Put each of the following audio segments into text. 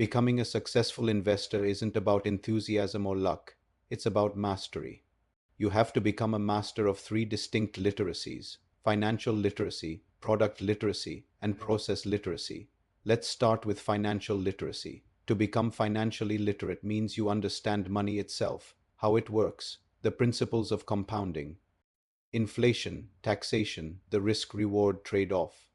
Becoming a successful investor isn't about enthusiasm or luck, it's about mastery. You have to become a master of three distinct literacies: financial literacy, product literacy, and process literacy. Let's start with financial literacy. To become financially literate means you understand money itself, how it works, the principles of compounding, inflation, taxation, the risk-reward trade-off.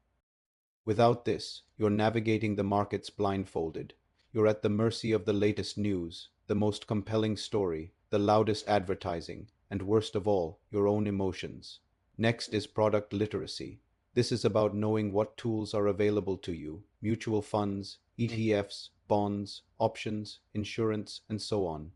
Without this, you're navigating the markets blindfolded. You're at the mercy of the latest news, the most compelling story, the loudest advertising, and worst of all, your own emotions. Next is product literacy. This is about knowing what tools are available to you: mutual funds, ETFs, bonds, options, insurance, and so on.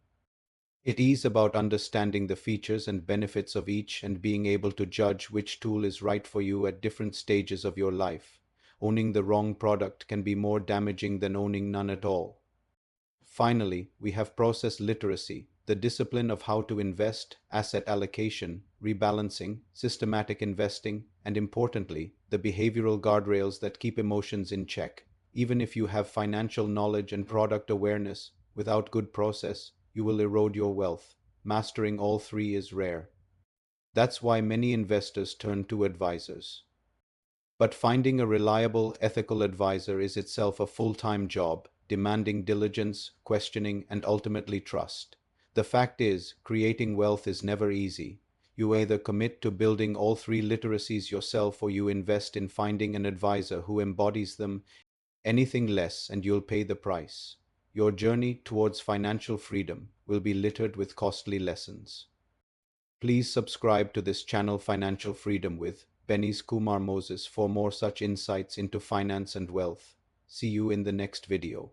It is about understanding the features and benefits of each and being able to judge which tool is right for you at different stages of your life. Owning the wrong product can be more damaging than owning none at all. Finally, we have process literacy, the discipline of how to invest, asset allocation, rebalancing, systematic investing, and importantly, the behavioral guardrails that keep emotions in check. Even if you have financial knowledge and product awareness, without good process, you will erode your wealth. Mastering all three is rare. That's why many investors turn to advisors. But finding a reliable, ethical advisor is itself a full-time job, demanding diligence, questioning, and ultimately trust. The fact is, creating wealth is never easy. You either commit to building all three literacies yourself or you invest in finding an advisor who embodies them. Anything less and you'll pay the price. Your journey towards financial freedom will be littered with costly lessons. Please subscribe to this channel, Financial Freedom with Benny's Kumar Moses, for more such insights into finance and wealth. See you in the next video.